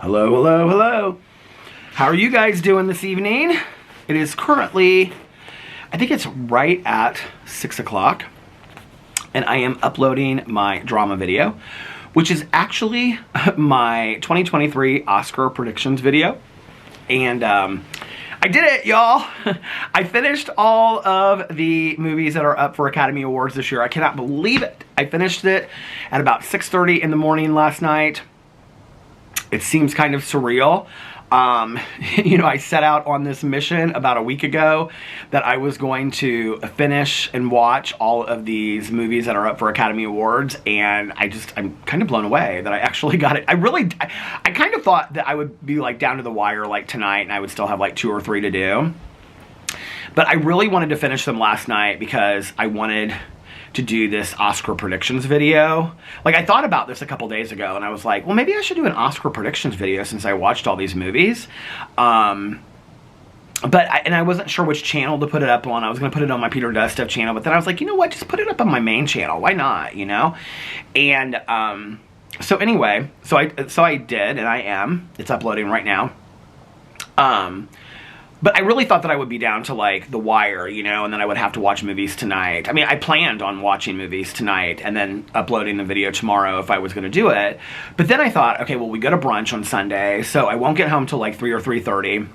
Hello, hello, hello. How are you guys doing this evening? It is currently, I think it's right at 6 o'clock, and I am uploading my drama video, which is actually my 2023 Oscar predictions video. And I did it, y'all. I finished all of the movies that are up for Academy Awards this year. I cannot believe it. I finished it at about 6:30 in the morning last night. It seems kind of surreal. You know, I set out on this mission about a week ago that I was going to finish and watch all of these movies that are up for Academy Awards, and I'm kind of blown away that I actually got it. I kind of thought that I would be like down to the wire like tonight and I would still have like 2 or 3 to do. But I really wanted to finish them last night because I wanted to do this Oscar predictions video. Like, I thought about this a couple days ago and I was like, well, maybe I should do an Oscar predictions video since I watched all these movies. I wasn't sure which channel to put it up on. I was gonna put it on my Peter Does Stuff channel, but then I was like, you know what, just put it up on my main channel. Why not, you know? And so anyway, so I did, and I am. It's uploading right now. But I really thought that I would be down to like The Wire, you know, and then I would have to watch movies tonight. I mean, I planned on watching movies tonight and then uploading the video tomorrow if I was going to do it. But then I thought, okay, well, we go to brunch on Sunday, so I won't get home till like 3 or 3:30.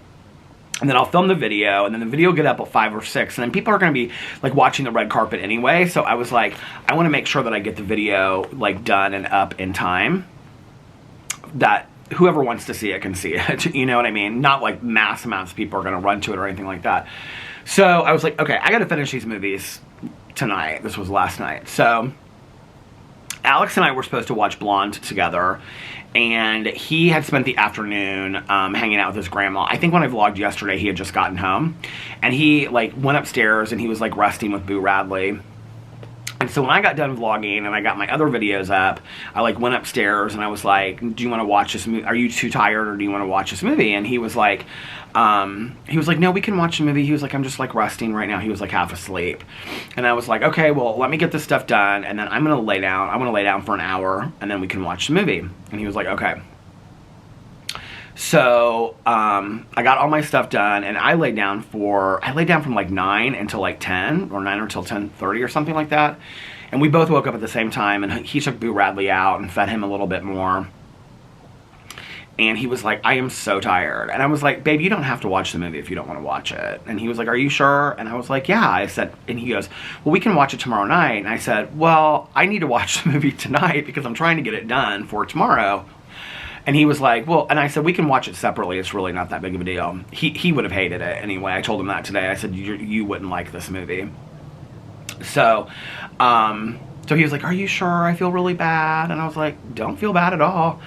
And then I'll film the video, and then the video will get up at 5 or 6, and then people are going to be like watching the red carpet anyway. So I was like, I want to make sure that I get the video like done and up in time that whoever wants to see it can see it, you know what I mean? Not like mass amounts of people are going to run to it or anything like that. So I was like, okay, I got to finish these movies tonight. This was last night. So Alex and I were supposed to watch Blonde together, and he had spent the afternoon hanging out with his grandma. I think when I vlogged yesterday, he had just gotten home, and he like went upstairs and he was like resting with Boo Radley. And so when I got done vlogging and I got my other videos up, I like went upstairs and I was like, do you want to watch this movie? Are you too tired, or do you want to watch this movie? And he was like, no, we can watch the movie. He was like, I'm just like resting right now. He was like half asleep. And I was like, okay, well, let me get this stuff done, and then I'm going to lay down. I want to lay down for an hour, and then we can watch the movie. And he was like, okay. So I got all my stuff done, and I laid down from like 9 until like 10, or 9 until 10:30 or something like that. And we both woke up at the same time, and he took Boo Radley out and fed him a little bit more. And he was like, I am so tired. And I was like, babe, you don't have to watch the movie if you don't want to watch it. And he was like, are you sure? And I was like, yeah. I said, and he goes, well, we can watch it tomorrow night. And I said, well, I need to watch the movie tonight because I'm trying to get it done for tomorrow. And he was like, well, and I said, we can watch it separately. It's really not that big of a deal. He would have hated it anyway. I told him that today. I said, you wouldn't like this movie. So he was like, are you sure? I feel really bad. And I was like, don't feel bad at all.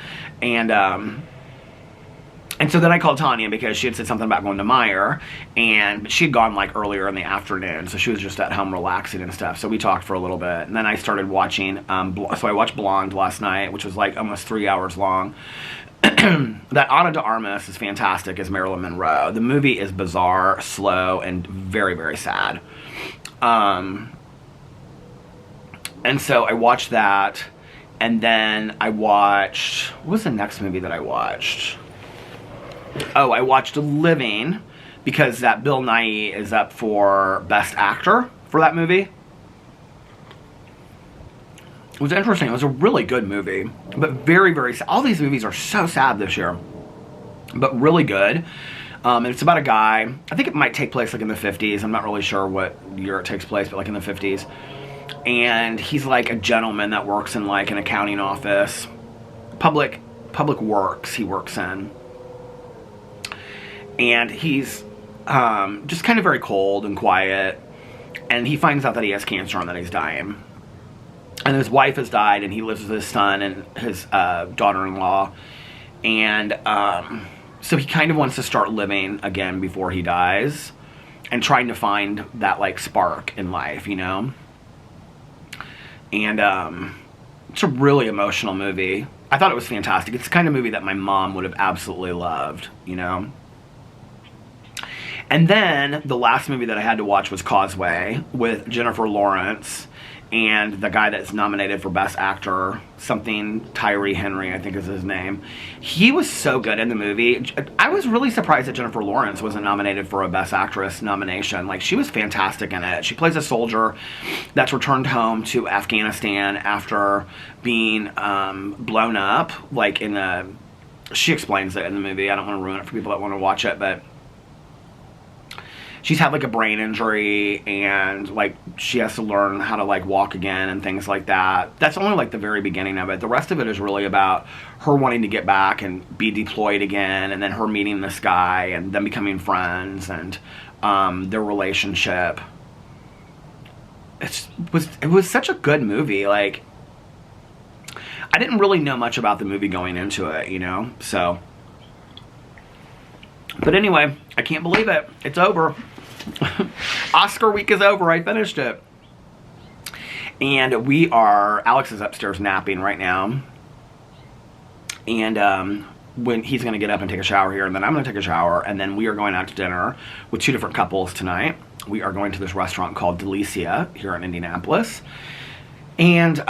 And so then I called Tanya because she had said something about going to Meyer, and she had gone like earlier in the afternoon, so she was just at home relaxing and stuff. So we talked for a little bit, and then I started watching, so I watched Blonde last night, which was like almost 3 hours long. That Ana de Armas is fantastic as Marilyn Monroe. The movie is bizarre, slow, and very, very sad. And so I watched that, and then I watched, what was the next movie that I watched? Oh, I watched Living, because that Bill Nighy is up for Best Actor for that movie. It was interesting. It was a really good movie, but very, very sad. All these movies are so sad this year, but really good. And it's about a guy, I think it might take place like in the 50s. I'm not really sure what year it takes place, but like in the 50s. And he's like a gentleman that works in like an accounting office. Public works he works in. And he's just kind of very cold and quiet. And he finds out that he has cancer and that he's dying. And his wife has died, and he lives with his son and his daughter-in-law. And so he kind of wants to start living again before he dies, and trying to find that like spark in life, you know? And it's a really emotional movie. I thought it was fantastic. It's the kind of movie that my mom would have absolutely loved, you know? And then the last movie that I had to watch was Causeway with Jennifer Lawrence and the guy that's nominated for Best Actor, something Tyree Henry, I think is his name. He was so good in the movie. I was really surprised that Jennifer Lawrence wasn't nominated for a Best Actress nomination. Like, she was fantastic in it. She plays a soldier that's returned home to Afghanistan after being blown up, like in a... She explains it in the movie. I don't want to ruin it for people that want to watch it, but she's had like a brain injury, and like she has to learn how to like walk again and things like that. That's only like the very beginning of it. The rest of it is really about her wanting to get back and be deployed again, and then her meeting this guy and them becoming friends, and their relationship. It was such a good movie. Like, I didn't really know much about the movie going into it, you know, so. But anyway, I can't believe it. It's over. Oscar week is over. I finished it. And Alex is upstairs napping right now. And when he's going to get up and take a shower here, and then I'm going to take a shower, and then we are going out to dinner with 2 different couples tonight. We are going to this restaurant called Delicia here in Indianapolis. And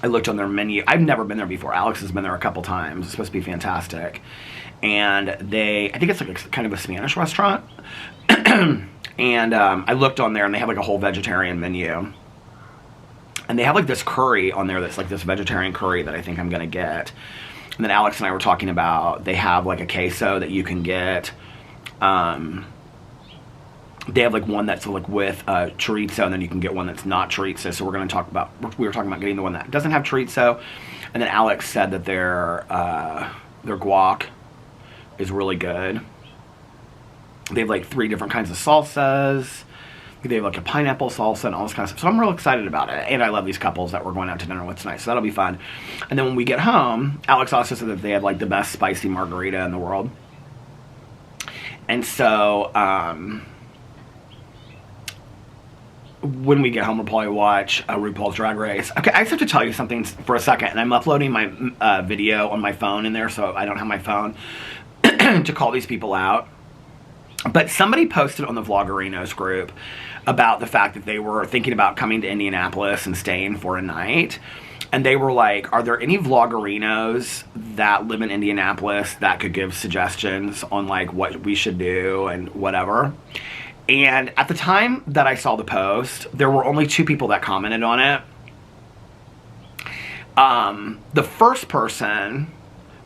I looked on their menu. I've never been there before. Alex has been there a couple times. It's supposed to be fantastic. And I think it's like a kind of a Spanish restaurant. And I looked on there, and they have like a whole vegetarian menu. And they have like this curry on there that's like this vegetarian curry that I think I'm going to get. And then Alex and I were talking about, they have like a queso that you can get. They have like one that's like with chorizo, and then you can get one that's not chorizo. So we were talking about getting the one that doesn't have chorizo. And then Alex said that their guac is really good. They have like 3 different kinds of salsas. They have like a pineapple salsa and all this kind of stuff. So I'm real excited about it. And I love these couples that we're going out to dinner with tonight. So that'll be fun. And then when we get home, Alex also said that they had like the best spicy margarita in the world. And so when we get home, we'll probably watch RuPaul's Drag Race. Okay, I just have to tell you something for a second. And I'm uploading my video on my phone in there, so I don't have my phone to call these people out. But somebody posted on the Vloggerinos group about the fact that they were thinking about coming to Indianapolis and staying for a night. And they were like, are there any Vloggerinos that live in Indianapolis that could give suggestions on like what we should do and whatever? And at the time that I saw the post, there were only 2 people that commented on it. The first person,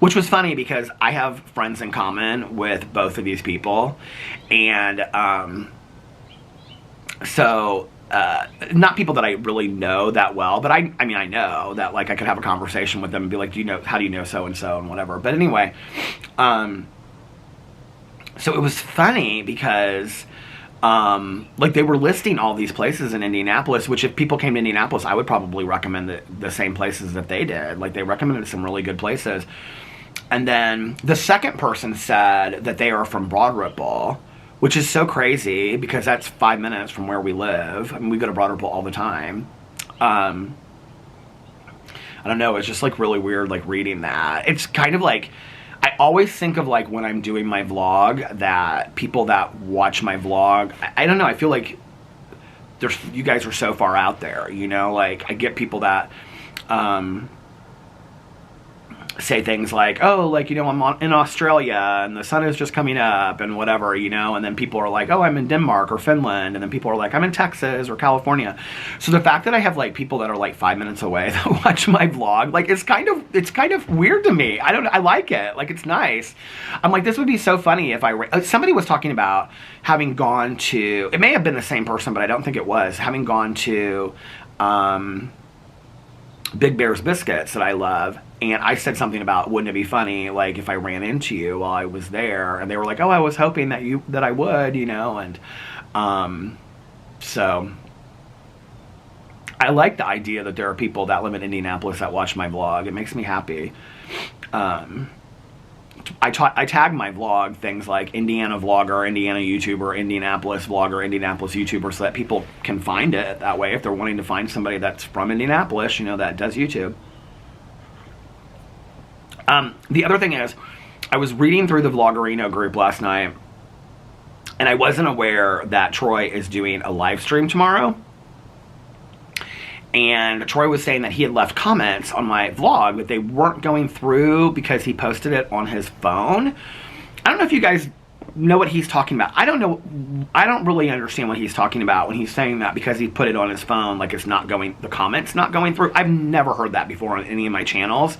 which was funny because I have friends in common with both of these people. And not people that I really know that well, but I mean, I know that like I could have a conversation with them and be like, how do you know so-and-so and whatever. But anyway, so it was funny because like they were listing all these places in Indianapolis, which if people came to Indianapolis, I would probably recommend the same places that they did. Like they recommended some really good places. And then the second person said that they are from Broad Ripple, which is so crazy because that's 5 minutes from where we live. I mean, we go to Broad Ripple all the time. I don't know, it's just like really weird like reading that. It's kind of like, I always think of like when I'm doing my vlog that people that watch my vlog, I don't know, I feel like you guys are so far out there, you know, like I get people that say things like, oh, like, you know, I'm in Australia and the sun is just coming up and whatever, you know, and then people are like, oh, I'm in Denmark or Finland, and then people are like, I'm in Texas or California. So the fact that I have like people that are like 5 minutes away that watch my vlog, like it's kind of weird to me. I like it. Like it's nice. I'm like, this would be so funny if somebody was talking about having gone to, it may have been the same person, but I don't think it was, having gone to Big Bear's Biscuits that I love. And I said something about, wouldn't it be funny, like, if I ran into you while I was there? And they were like, oh, I was hoping that I would, you know? And so I like the idea that there are people that live in Indianapolis that watch my vlog. It makes me happy. I tag my vlog things like Indiana vlogger, Indiana YouTuber, Indianapolis vlogger, Indianapolis YouTuber, so that people can find it that way if they're wanting to find somebody that's from Indianapolis, you know, that does YouTube. The other thing is, I was reading through the Vloggerino group last night, and I wasn't aware that Troy is doing a live stream tomorrow. And Troy was saying that he had left comments on my vlog, but they weren't going through because he posted it on his phone. I don't know if you guys know what he's talking about. I don't know. I don't really understand what he's talking about when he's saying that, because he put it on his phone, like it's not going, the comments not going through. I've never heard that before on any of my channels.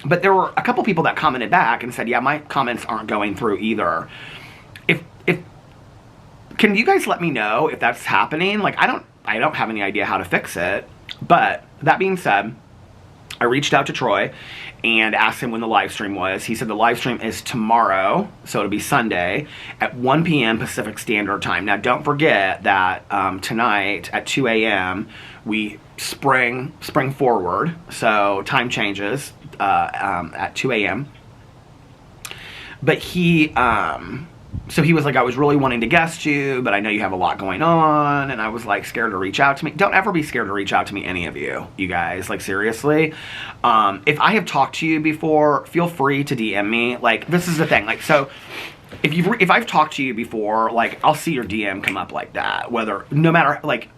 But there were a couple people that commented back and said, yeah, my comments aren't going through either. If can you guys let me know if that's happening? Like, I don't have any idea how to fix it. But that being said, I reached out to Troy and asked him when the live stream was. He said the live stream is tomorrow, so it'll be Sunday at 1 p.m. Pacific Standard Time. Now, don't forget that tonight at 2 a.m. we spring forward, so time changes at 2 a.m. But so he was like, I was really wanting to guest you, but I know you have a lot going on. And I was like, scared to reach out to me. Don't ever be scared to reach out to me, any of you guys. Like, seriously. If I have talked to you before, feel free to DM me. Like, this is the thing. Like, so if I've talked to you before, like, I'll see your DM come up like that. No matter, like,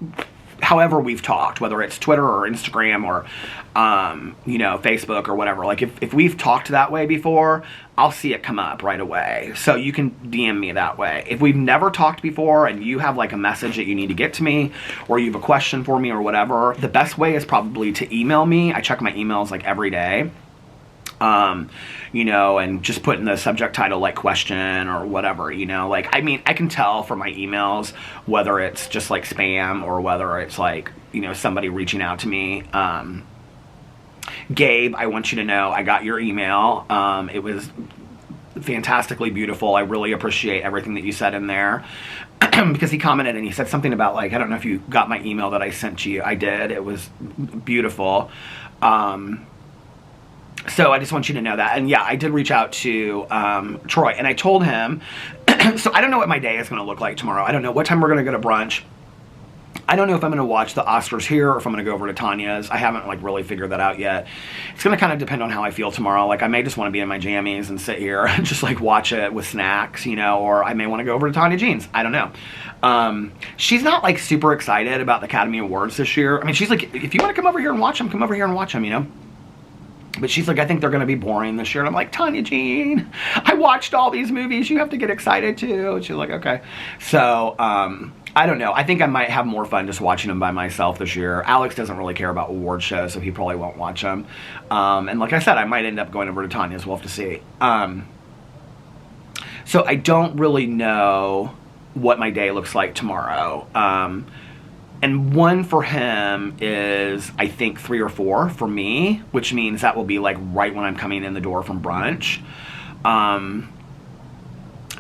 however we've talked, whether it's Twitter or Instagram or, you know, Facebook or whatever. Like, if we've talked that way before, I'll see it come up right away. So you can DM me that way. If we've never talked before and you have like a message that you need to get to me, or you have a question for me or whatever, the best way is probably to email me. I check my emails like every day. You know, and just put in the subject title like question or whatever, you know, like, I mean, I can tell from my emails whether it's just like spam or whether it's like, you know, somebody reaching out to me. Gabe, I want you to know I got your email. It was fantastically beautiful. I really appreciate everything that you said in there. Because he commented and he said something about, like, I don't know if you got my email that I sent you. I did. It was beautiful. So I just want you to know that. And yeah, I did reach out to Troy, and I told him, so I don't know what my day is going to look like tomorrow. I don't know what time we're going to go to brunch. I don't know if I'm going to watch the Oscars here or if I'm going to go over to Tanya's. I haven't like really figured that out yet. It's going to kind of depend on how I feel tomorrow. Like, I may just want to be in my jammies and sit here and just like watch it with snacks, you know, or I may want to go over to Tanya Jean's. I don't know. She's not like super excited about the Academy Awards this year. I mean, she's like, if you want to come over here and watch them, come over here and watch them, you know. But she's like, I think they're going to be boring this year. And I'm like, Tanya Jean, I watched all these movies. You have to get excited too. And she's like, okay. So, I don't know. I think I might have more fun just watching them by myself this year. Alex doesn't really care about award shows, so he probably won't watch them. And like I said, I might end up going over to Tanya's. We'll have to see. So I don't really know what my day looks like tomorrow. And 1 for him is, I think, 3 or 4 for me, which means that will be like right when I'm coming in the door from brunch.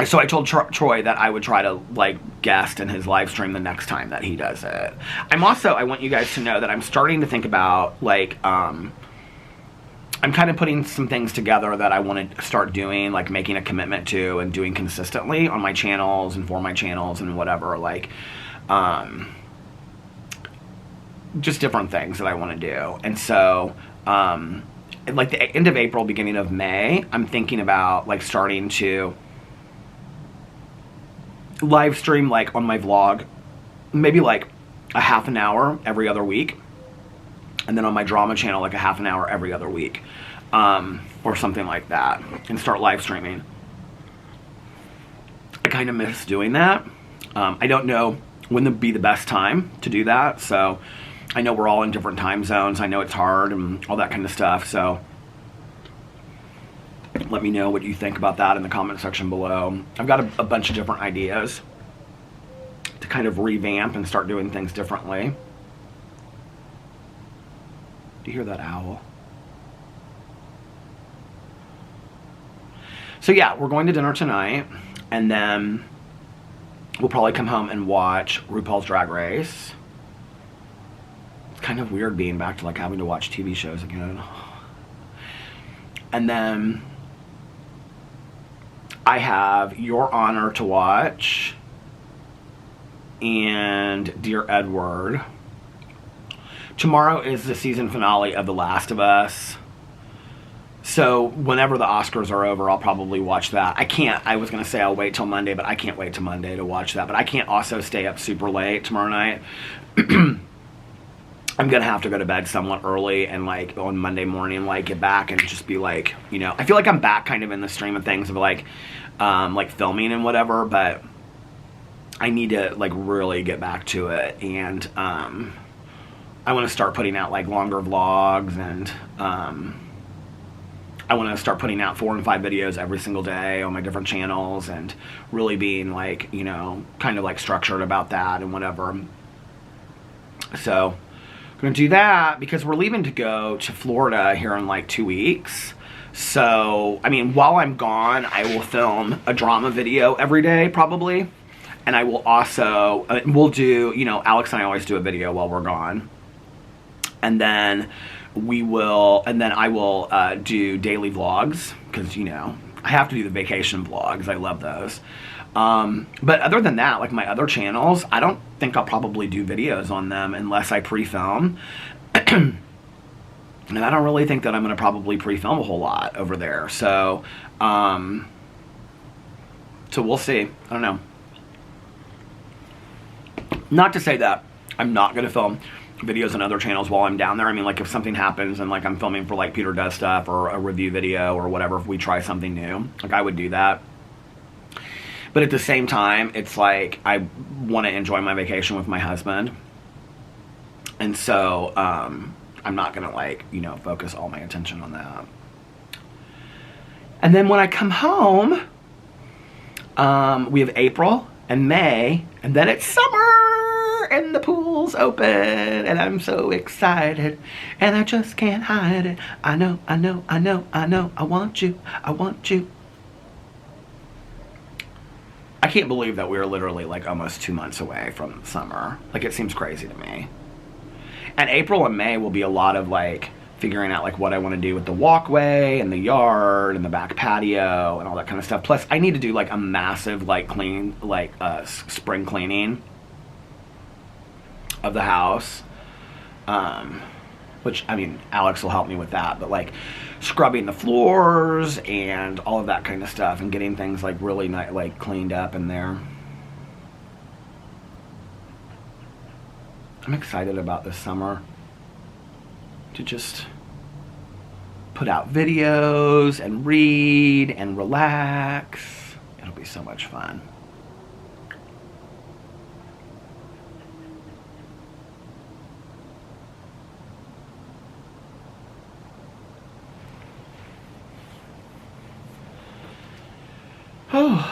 So I told Troy that I would try to like guest in his live stream the next time that he does it. I want you guys to know that I'm starting to think about like, I'm kind of putting some things together that I want to start doing, like making a commitment to and doing consistently on my channels and for my channels and whatever, like, just different things that I want to do. And so, like the end of April, beginning of May, I'm thinking about like starting to live stream like on my vlog, maybe like a half an hour every other week. And then on my drama channel, like a half an hour every other week, or something like that, and start live streaming. I kind of miss doing that. I don't know when would be the best time to do that. So I know we're all in different time zones. I know it's hard and all that kind of stuff. So let me know what you think about that in the comment section below. I've got a bunch of different ideas to kind of revamp and start doing things differently. Do you hear that owl? So yeah, we're going to dinner tonight, and then we'll probably come home and watch RuPaul's Drag Race. It's kind of weird being back to like having to watch TV shows again. And then I have Your Honor to watch and Dear Edward. Tomorrow is the season finale of The Last of Us. So whenever the Oscars are over, I'll probably watch that. I was going to say I'll wait till Monday, but I can't wait till Monday to watch that. But I can't also stay up super late tomorrow night. I'm gonna have to go to bed somewhat early and like on Monday morning, like get back and just be like, you know, I feel like I'm back kind of in the stream of things of like filming and whatever, but I need to like really get back to it. And I want to start putting out like longer vlogs, and I want to start putting out 4 and 5 videos every single day on my different channels, and really being like, you know, kind of like structured about that and whatever. So I'm gonna do that because we're leaving to go to Florida here in like 2 weeks. So, I mean, while I'm gone, I will film a drama video every day probably. And I will also, we'll do, you know, Alex and I always do a video while we're gone. And then I will do daily vlogs because, you know, I have to do the vacation vlogs. I love those. But other than that, like my other channels, I don't think I'll probably do videos on them unless I pre-film. And I don't really think that I'm going to probably pre-film a whole lot over there. So, so we'll see. I don't know. Not to say that I'm not going to film videos on other channels while I'm down there. I mean, like if something happens and like I'm filming for like Peter Does Stuff or a review video or whatever, if we try something new, like I would do that. But at the same time, it's like I want to enjoy my vacation with my husband. And so I'm not going to like, you know, focus all my attention on that. And then when I come home, we have April and May, and then it's summer and the pool's open and I'm so excited and I just can't hide it. I know, I know, I know, I know, I want you, I want you. I can't believe that we're literally like almost 2 months away from summer. Like it seems crazy to me. And April and May will be a lot of like figuring out like what I want to do with the walkway and the yard and the back patio and all that kind of stuff. Plus I need to do like a massive like clean, like spring cleaning of the house. Which, I mean, Alex will help me with that, but like scrubbing the floors and all of that kind of stuff and getting things like really like cleaned up in there. I'm excited about this summer to just put out videos and read and relax. It'll be so much fun. Oh.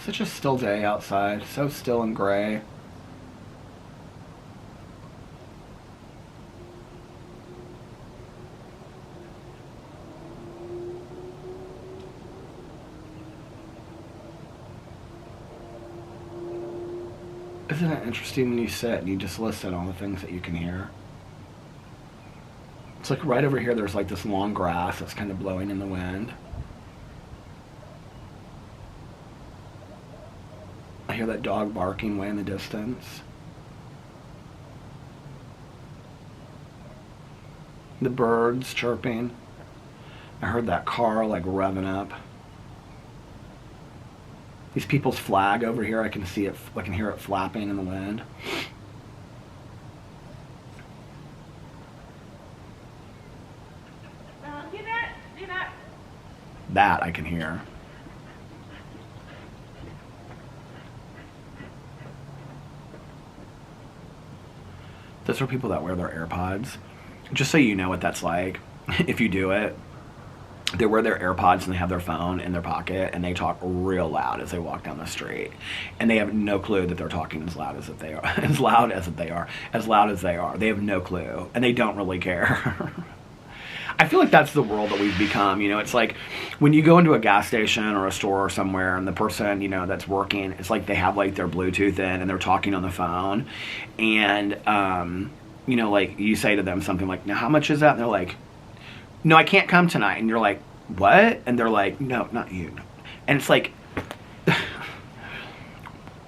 Such a still day outside, so still and gray. Isn't it interesting when you sit and you just listen all the things that you can hear? It's like right over here there's like this long grass that's kind of blowing in the wind. I hear that dog barking way in the distance. The birds chirping. I heard that car like revving up. These people's flag over here, I can see it, I can hear it flapping in the wind. That I can hear. Those are people that wear their AirPods. Just so you know what that's like, if you do it. They wear their AirPods and they have their phone in their pocket and they talk real loud as they walk down the street. And they have no clue that they're talking as loud as they are. As loud as they are. They have no clue. And they don't really care. I feel like that's the world that we've become. You know, it's like when you go into a gas station or a store or somewhere and the person, you know, that's working, it's like they have like their Bluetooth in and they're talking on the phone. And, you know, like you say to them something like, now how much is that? And they're like, no, I can't come tonight. And you're like, what? And they're like, no, not you. And it's like,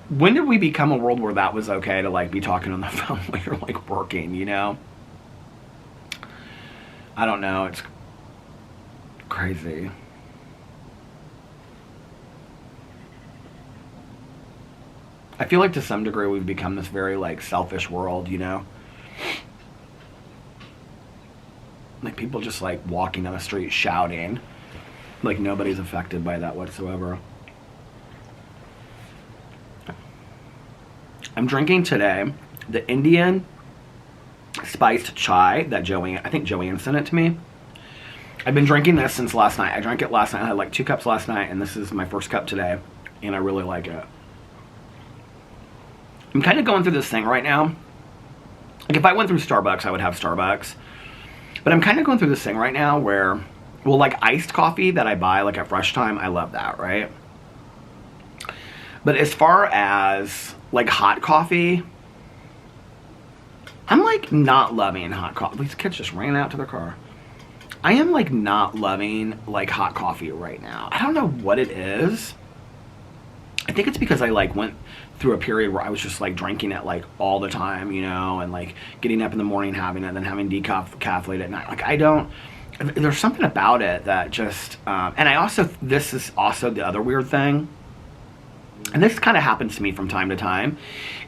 when did we become a world where that was okay to like be talking on the phone while you're like working, you know? I don't know. crazy. I feel like to some degree we've become this very like selfish world, you know? Like people just like walking down the street shouting. Like nobody's affected by that whatsoever. I'm drinking today the Indian spiced chai that I think Joanne sent it to me. I've been drinking this since last night. I drank it last night. I had like 2 cups last night, and this is my first cup today, and I really like it. I'm kind of going through this thing right now. Like if I went through Starbucks, I would have Starbucks. But I'm kind of going through this thing right now where, well, like iced coffee that I buy like at Fresh Time, I love that, right? But as far as like hot coffee, I'm like not loving hot coffee. These kids just ran out to their car. I am like not loving like hot coffee right now. I don't know what it is. I think it's because I like went through a period where I was just like drinking it like all the time, you know, and like getting up in the morning having it, and then having decaf late at night. Like I don't, there's something about it that just, and I also, this is also the other weird thing, and this kind of happens to me from time to time,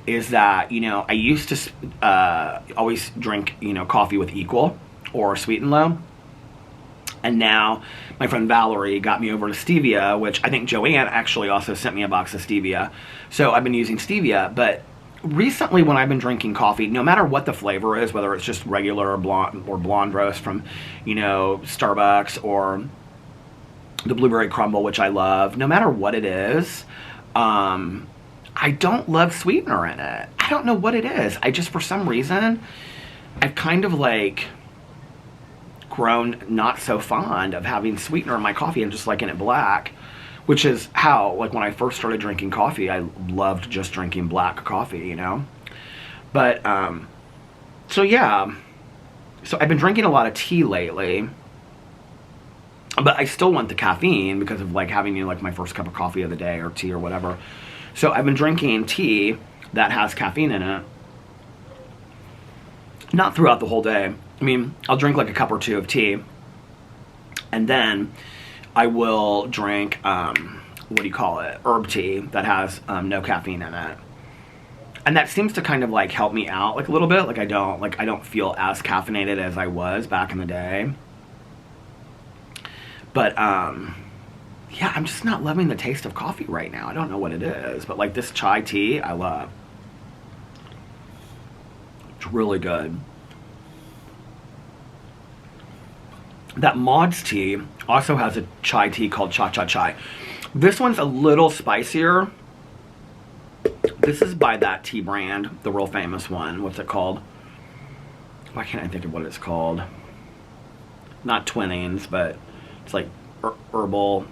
is that, you know, I used to always drink, you know, coffee with Equal or Sweet and Low. And now my friend Valerie got me over to stevia, which I think Joanne actually also sent me a box of stevia. So I've been using stevia, but recently when I've been drinking coffee, no matter what the flavor is, whether it's just regular or blonde roast from, you know, Starbucks, or the blueberry crumble, which I love, no matter what it is, I don't love sweetener in it. I don't know what it is. I just, for some reason, I've kind of like grown not so fond of having sweetener in my coffee and just liking it black, which is how, like, when I first started drinking coffee, I loved just drinking black coffee, you know? But, so yeah, so I've been drinking a lot of tea lately, but I still want the caffeine because of, like, having, you know, like, my first cup of coffee of the day or tea or whatever. So I've been drinking tea that has caffeine in it. Not throughout the whole day. I mean, I'll drink like a cup or 2 of tea, and then I will drink, what do you call it, herb tea that has no caffeine in it. And that seems to kind of like help me out like a little bit. Like I don't feel as caffeinated as I was back in the day. But yeah, I'm just not loving the taste of coffee right now. I don't know what it is, but like this chai tea, I love. It's really good. That Modd's tea also has a chai tea called Cha Cha Chai. This one's a little spicier. This is by that tea brand, the real famous one. What's it called? Why can't I think of what it's called? Not Twinings, but it's like herbal.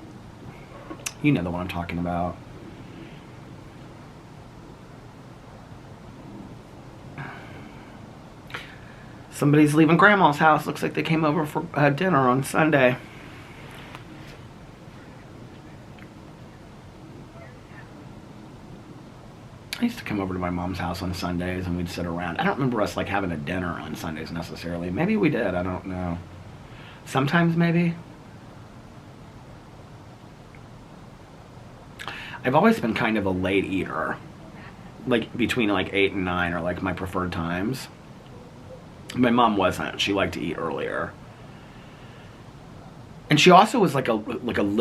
You know the one I'm talking about. Somebody's leaving Grandma's house. Looks like they came over for dinner on Sunday. I used to come over to my mom's house on Sundays and we'd sit around. I don't remember us like having a dinner on Sundays necessarily. Maybe we did, I don't know. Sometimes maybe. I've always been kind of a late eater. Like between like 8 and 9 are like my preferred times. My mom wasn't. She liked to eat earlier. And she also was like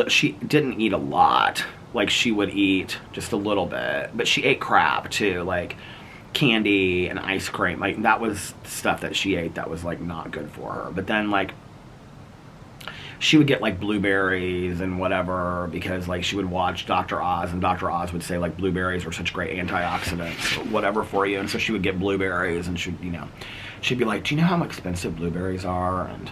she didn't eat a lot. Like she would eat just a little bit, but she ate crap too, like candy and ice cream. Like that was stuff that she ate that was like not good for her. But then like she would get like blueberries and whatever because like she would watch Dr. Oz, and Dr. Oz would say like blueberries were such great antioxidants or whatever for you. And so she would get blueberries, and she'd, you know, she'd be like, do you know how expensive blueberries are? And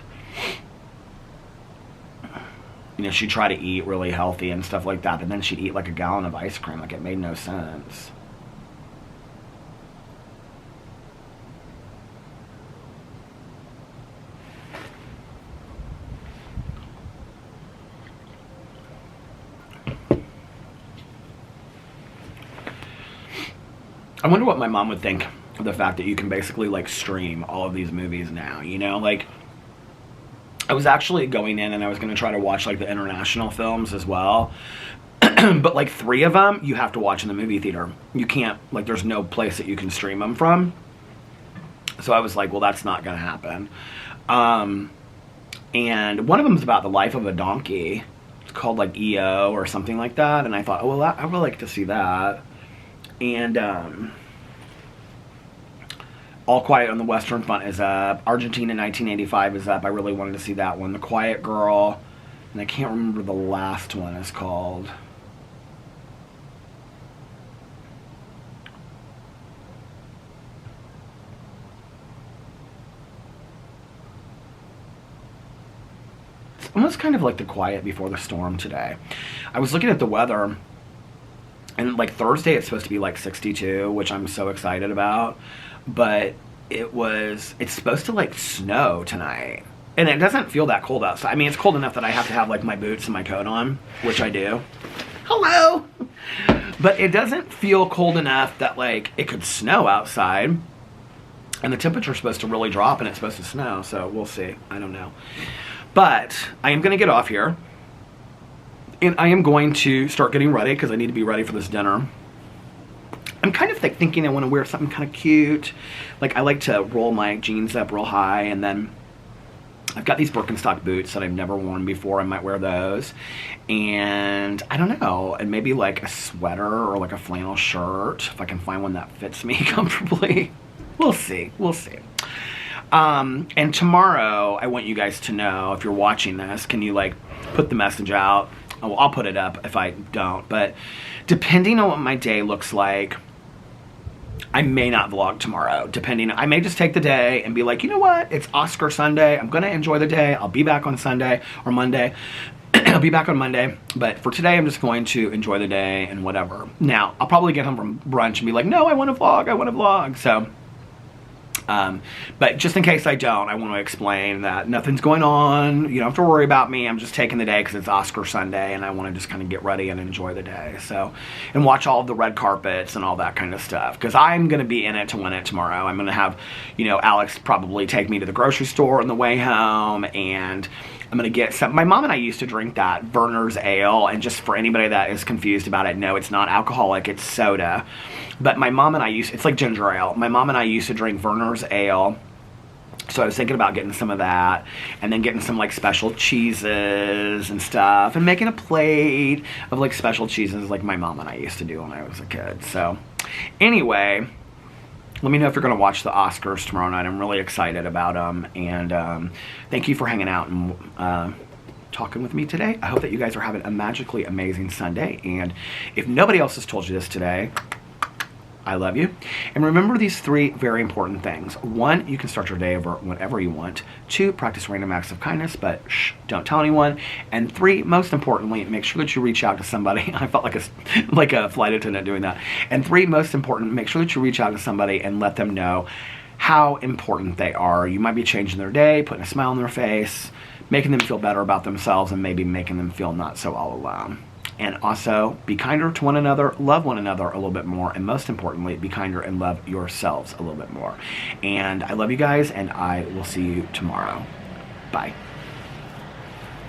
you know, she'd try to eat really healthy and stuff like that, but then she'd eat like a gallon of ice cream. Like it made no sense. I wonder what my mom would think of the fact that you can basically like stream all of these movies now, you know? Like I was actually going in and I was going to try to watch like the international films as well. But like 3 of them, you have to watch in the movie theater. You can't, like, there's no place that you can stream them from. So I was like, well, that's not going to happen. And one of them is about the life of a donkey. It's called like EO or something like that. And I thought, oh, well, I would like to see that. And All Quiet on the Western Front is up. Argentina 1985 is up. I really wanted to see that one. The Quiet Girl. And I can't remember the last one is called. Almost kind of like the quiet before the storm today. I was looking at the weather, and like Thursday it's supposed to be like 62, which I'm so excited about, but it's supposed to like snow tonight, and it doesn't feel that cold outside. I mean, it's cold enough that I have to have like my boots and my coat on, which I do. Hello. But it doesn't feel cold enough that like it could snow outside, and the temperature's supposed to really drop and it's supposed to snow, so we'll see. I don't know. But I am going to get off here, and I am going to start getting ready because I need to be ready for this dinner. I'm kind of thinking I want to wear something kind of cute. Like, I like to roll my jeans up real high, and then I've got these Birkenstock boots that I've never worn before. I might wear those. And I don't know, and maybe like a sweater or like a flannel shirt if I can find one that fits me comfortably. We'll see. We'll see. And tomorrow, I want you guys to know, if you're watching this, can you like put the message out? Oh, I'll put it up if I don't, but depending on what my day looks like, I may not vlog tomorrow. I may just take the day and be like, you know what? It's Oscar Sunday. I'm going to enjoy the day. I'll be back on Sunday or Monday. I'll be back on Monday, but for today, I'm just going to enjoy the day and whatever. Now, I'll probably get home from brunch and be like, no, I want to vlog. So, but just in case I don't, I want to explain that nothing's going on. You don't have to worry about me. I'm just taking the day because it's Oscar Sunday, and I want to just kind of get ready and enjoy the day. So, and watch all of the red carpets and all that kind of stuff, because I'm going to be in it to win it tomorrow. I'm going to have, Alex probably take me to the grocery store on the way home, and I'm going to get some. My mom and I used to drink that Werner's Ale, and just for anybody that is confused about it, no, it's not alcoholic, it's soda. But my mom and I it's like ginger ale. My mom and I used to drink Werner's Ale. So I was thinking about getting some of that, and then getting some like special cheeses and stuff, and making a plate of like special cheeses like my mom and I used to do when I was a kid. So anyway, let me know if you're going to watch the Oscars tomorrow night. I'm really excited about them, and thank you for hanging out and talking with me today. I hope that you guys are having a magically amazing Sunday, and if nobody else has told you this today, I love you. And remember these 3 very important things. 1, you can start your day over whenever you want. 2, practice random acts of kindness, but don't tell anyone. And 3, most importantly, make sure that you reach out to somebody. I felt like a flight attendant doing that. And 3, most important, make sure that you reach out to somebody and let them know how important they are. You might be changing their day, putting a smile on their face, making them feel better about themselves, and maybe making them feel not so all alone. And also, be kinder to one another, love one another a little bit more, and most importantly, be kinder and love yourselves a little bit more. And I love you guys, and I will see you tomorrow. Bye.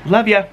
Love ya.